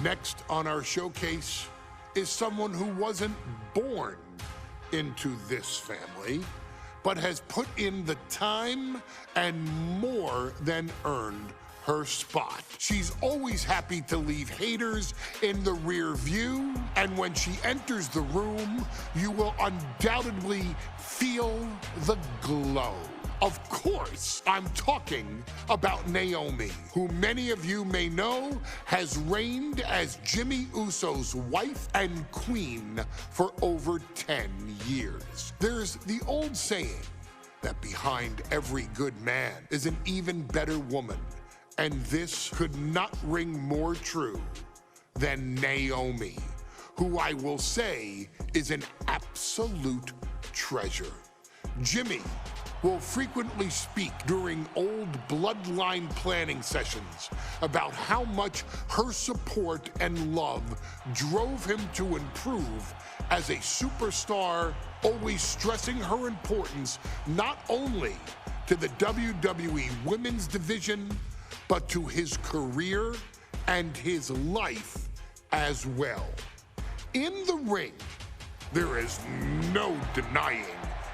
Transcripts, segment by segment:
Next on our showcase is someone who wasn't born into this family, but has put in the time and more than earned her spot. She's always happy to leave haters in the rear view, and when she enters the room, you will undoubtedly feel the glow. Of course, I'm talking about Naomi, who many of you may know has reigned as Jimmy Uso's wife and queen for over 10 years. There's the old saying that behind every good man is an even better woman, and this could not ring more true than Naomi, who I will say is an absolute treasure. Jimmy will frequently speak during old bloodline planning sessions about how much her support and love drove him to improve as a superstar, always stressing her importance not only to the WWE Women's Division, but to his career and his life as well. In the ring, there is no denying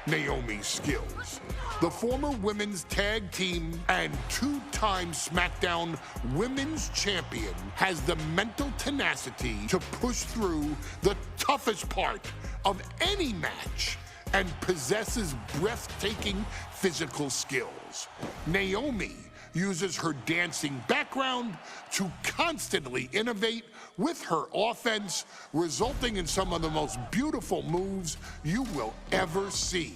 Naomi's skills. The former women's tag team and two-time SmackDown Women's Champion has the mental tenacity to push through the toughest part of any match and possesses breathtaking physical skills. Naomi uses her dancing background to constantly innovate with her offense, resulting in some of the most beautiful moves you will ever see,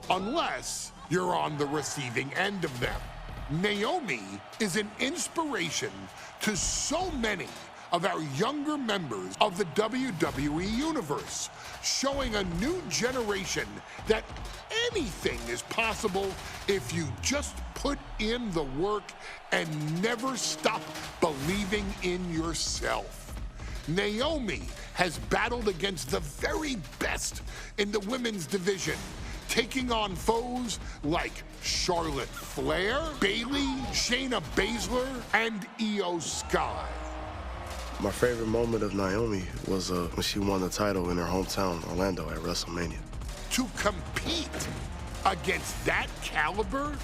unless you're on the receiving end of them. Naomi is an inspiration to so many of our younger members of the WWE Universe, showing a new generation that anything is possible if you just put in the work and never stop believing in yourself. Naomi has battled against the very best in the women's division, taking on foes like Charlotte Flair, Bayley, Shayna Baszler, and Io Sky. My favorite moment of Naomi was when she won the title in her hometown, Orlando, at WrestleMania. To compete against that caliber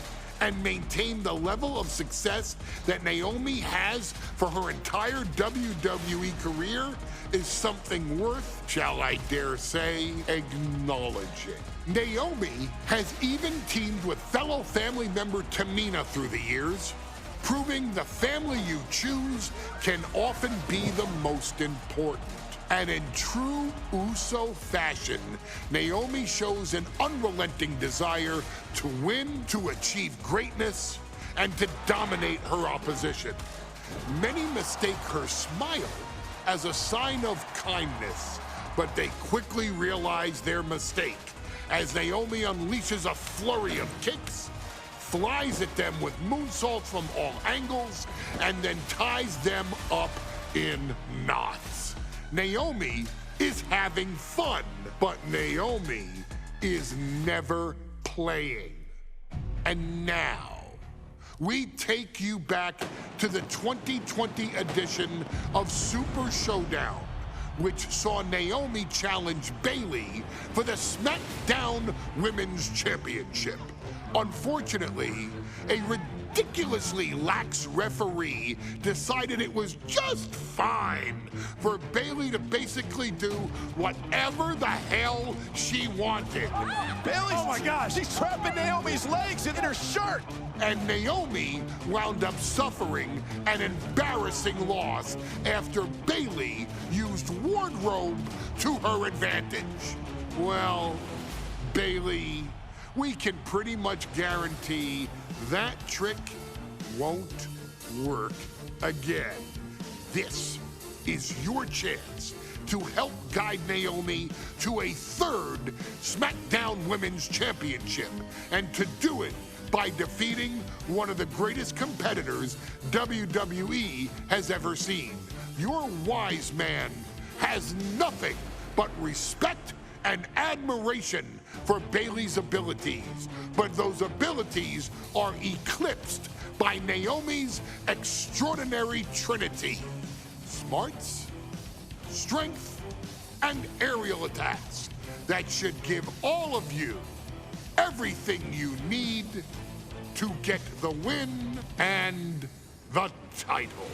and maintain the level of success that Naomi has for her entire WWE career is something worth, shall I dare say, acknowledging. Naomi has even teamed with fellow family member Tamina through the years, proving the family you choose can often be the most important. And in true Uso fashion, Naomi shows an unrelenting desire to win, to achieve greatness, and to dominate her opposition. Many mistake her smile as a sign of kindness, but they quickly realize their mistake as Naomi unleashes a flurry of kicks, flies at them with moonsaults from all angles, and then ties them up in knots. Naomi is having fun, but Naomi is never playing. And now, we take you back to the 2020 edition of Super Showdown, which saw Naomi challenge Bayley for the SmackDown Women's Championship. Unfortunately, a ridiculously lax referee decided it was just fine for Bayley to basically do whatever the hell she wanted. Bayley, oh my gosh, she's trapping Naomi's legs in her shirt. And Naomi wound up suffering an embarrassing loss after Bayley used wardrobe to her advantage. Well, Bayley, we can pretty much guarantee that trick won't work again. This is your chance to help guide Naomi to a third SmackDown Women's Championship, and to do it by defeating one of the greatest competitors WWE has ever seen. Your wise man has nothing but respect and admiration for Bayley's abilities, but those abilities are eclipsed by Naomi's extraordinary trinity: smarts, strength, and aerial attacks that should give all of you everything you need to get the win and the title.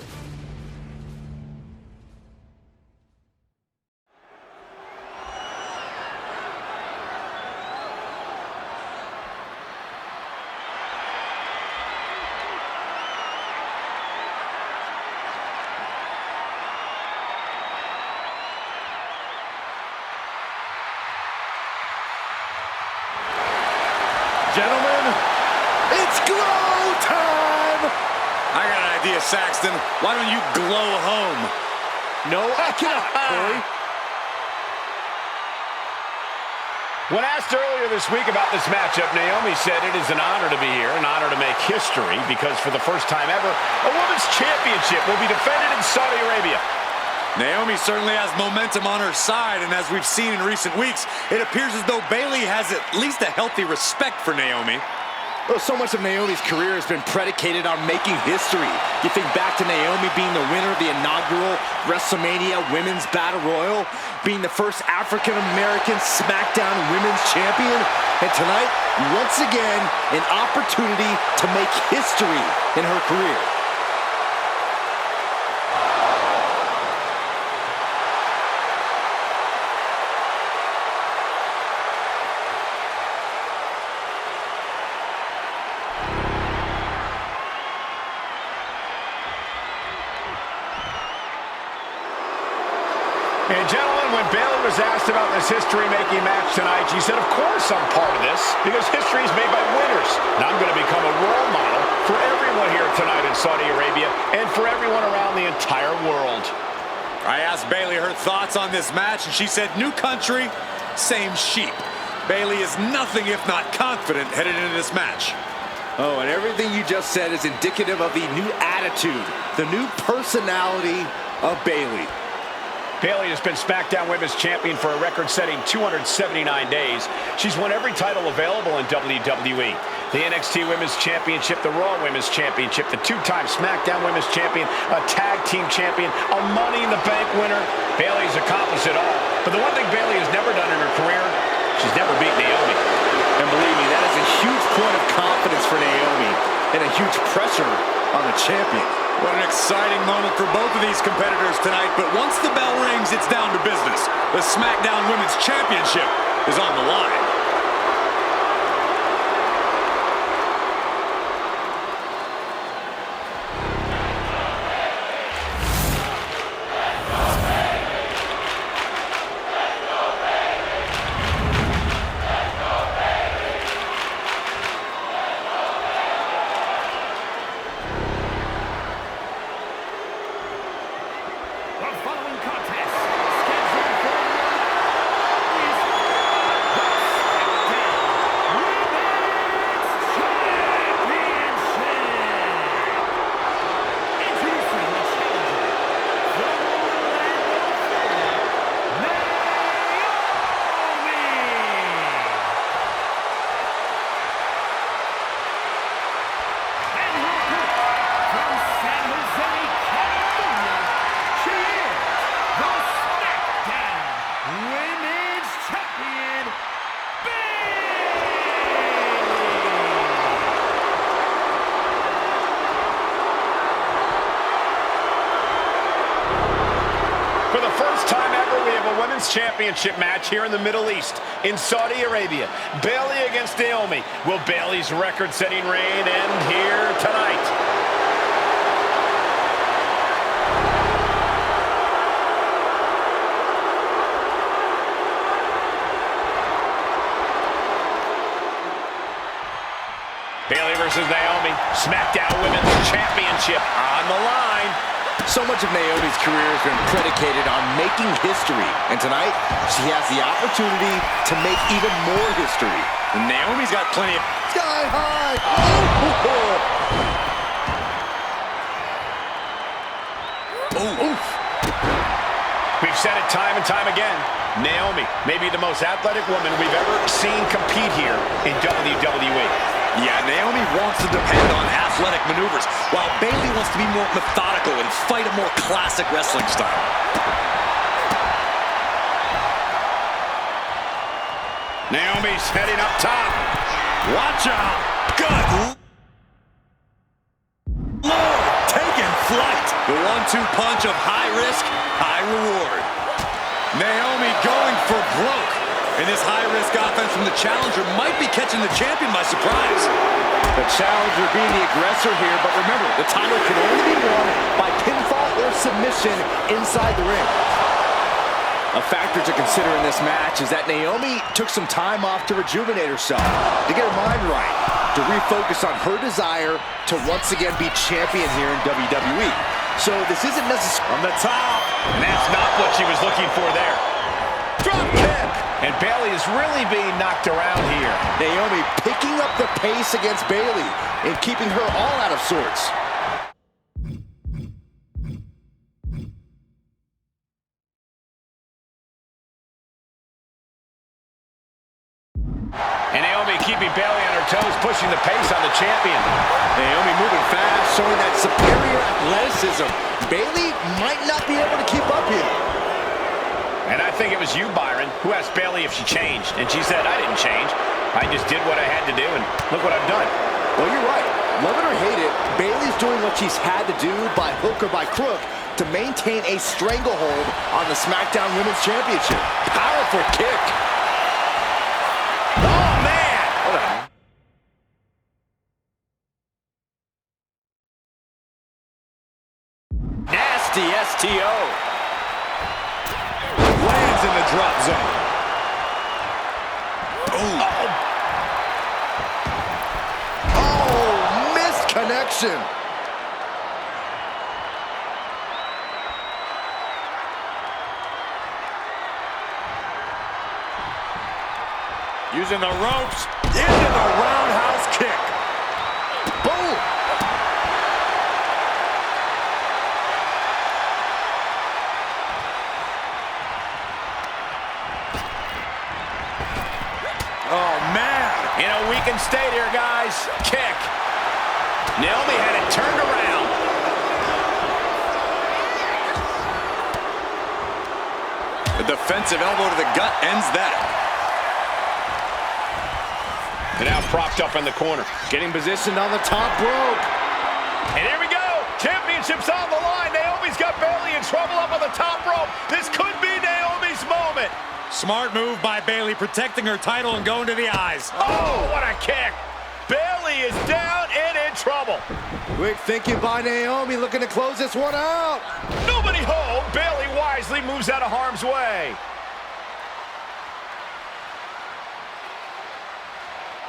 Gentlemen, it's glow time! I got an idea, Saxton. Why don't you glow home? No, I cannot, Corey. When asked earlier this week about this matchup, Naomi said it is an honor to be here, an honor to make history, because for the first time ever, a women's championship will be defended in Saudi Arabia. Naomi certainly has momentum on her side, and as we've seen in recent weeks, it appears as though Bayley has at least a healthy respect for Naomi. Well, so much of Naomi's career has been predicated on making history. You think back to Naomi being the winner of the inaugural WrestleMania Women's Battle Royal, being the first African-American SmackDown Women's Champion, and tonight, once again, an opportunity to make history in her career. And gentlemen, when Bayley was asked about this history-making match tonight, she said, of course I'm part of this, because history is made by winners. And I'm going to become a role model for everyone here tonight in Saudi Arabia and for everyone around the entire world. I asked Bayley her thoughts on this match, and she said, new country, same sheep. Bayley is nothing if not confident headed into this match. Oh, and everything you just said is indicative of the new attitude, the new personality of Bayley. Bayley has been SmackDown Women's Champion for a record-setting 279 days. She's won every title available in WWE. The NXT Women's Championship, the Raw Women's Championship, the two-time SmackDown Women's Champion, a Tag Team Champion, a Money in the Bank winner. Bayley's accomplished it all. But the one thing Bayley has never done in her career, she's never beat Naomi. And believe me, that is a huge point of confidence for Naomi and a huge pressure on the champion. What an exciting moment for both of these competitors tonight, but once the bell rings, it's down to business. The SmackDown Women's Championship is on the line. Championship match here in the Middle East, in Saudi Arabia. Bayley against Naomi. Will Bayley's record-setting reign end here tonight? Bayley versus Naomi, SmackDown Women's Championship on the line. So much of Naomi's career has been predicated on making history. And tonight, she has the opportunity to make even more history. And Naomi's got plenty of... Sky high! Oof. We've said it time and time again. Naomi may be the most athletic woman we've ever seen compete here in WWE. Yeah, Naomi wants to depend on athletic maneuvers, while Bayley wants to be more methodical and fight a more classic wrestling style. Naomi's heading up top. Watch out. Good Lord, taking flight. The 1-2 punch of high risk, high reward. Naomi going for broke. And this high-risk offense from the challenger might be catching the champion by surprise. The challenger being the aggressor here, but remember, the title can only be won by pinfall or submission inside the ring. A factor to consider in this match is that Naomi took some time off to rejuvenate herself, to get her mind right, to refocus on her desire to once again be champion here in WWE. So this isn't necessarily From the top. And that's not what she was looking for there. Drop kick. And Bayley is really being knocked around here. Naomi picking up the pace against Bayley and keeping her all out of sorts. And Naomi keeping Bayley on her toes, pushing the pace on the champion. Naomi moving fast, showing that superior athleticism. Bayley might not be able to keep up here. And I think it was you, Byron, who asked Bayley if she changed. And she said, I didn't change. I just did what I had to do, and look what I've done. Well, you're right. Love it or hate it, Bayley's doing what she's had to do by hook or by crook to maintain a stranglehold on the SmackDown Women's Championship. Powerful kick. Oh, man! What a... Nasty STO. Lands in the drop zone. Oh, missed connection. Using the ropes into the roundhouse kick. Boom. Oh, man. In a weakened state here, guys. Kick. Naomi had it turned around. The defensive elbow to the gut ends that. And now propped up in the corner. Getting positioned on the top rope. And here we go. Championship's on the line. Naomi's got Bayley in trouble up on the top rope. This could be Naomi's moment. Smart move by Bayley, protecting her title and going to the eyes. Oh, what a kick. Bayley is down and in trouble. Quick thinking by Naomi, looking to close this one out. Nobody home. Bayley wisely moves out of harm's way.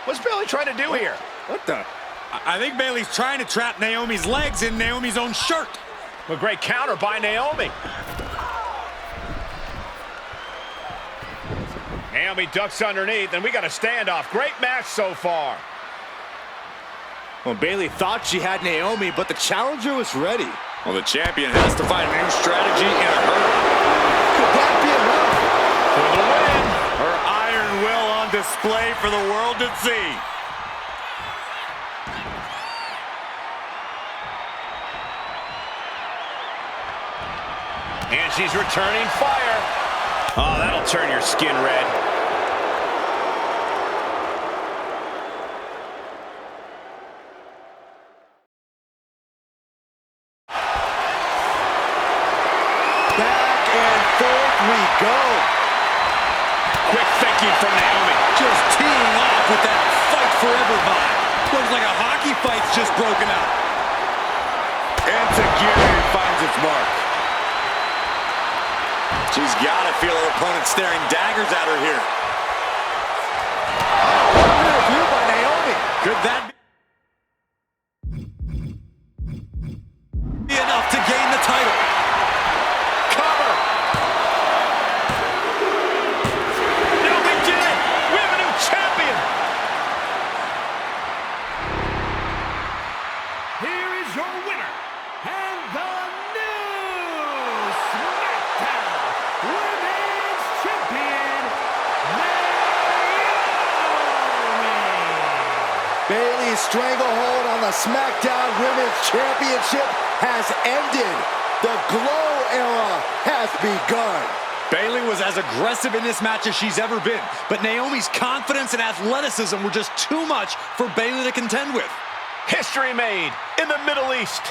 What's Bayley trying to do here? What the? I think Bayley's trying to trap Naomi's legs in Naomi's own shirt. A great counter by Naomi. Naomi ducks underneath, and we got a standoff. Great match so far. Well, Bayley thought she had Naomi, but the challenger was ready. Well, the champion has to find a new strategy in a hurry. Could that be enough? For the win. Her iron will on display for the world to see. And she's returning fire. Oh, that'll turn your skin red. Back and forth we go. Quick thinking from Naomi. Just teeing off with that fight forever vibe. Looks like a hockey fight's just broken out. And Tajiri finds its mark. She's got to feel her opponent staring daggers at her here. What a view by Naomi. Could that be enough to gain the title? Cover. Naomi did it. We have a new champion. Here is your winner, and the new SmackDown Women's Champion, Naomi. Bayley's stranglehold on the SmackDown Women's Championship has ended. The Glow era has begun. Bayley was as aggressive in this match as she's ever been, but Naomi's confidence and athleticism were just too much for Bayley to contend with. History made in the Middle East.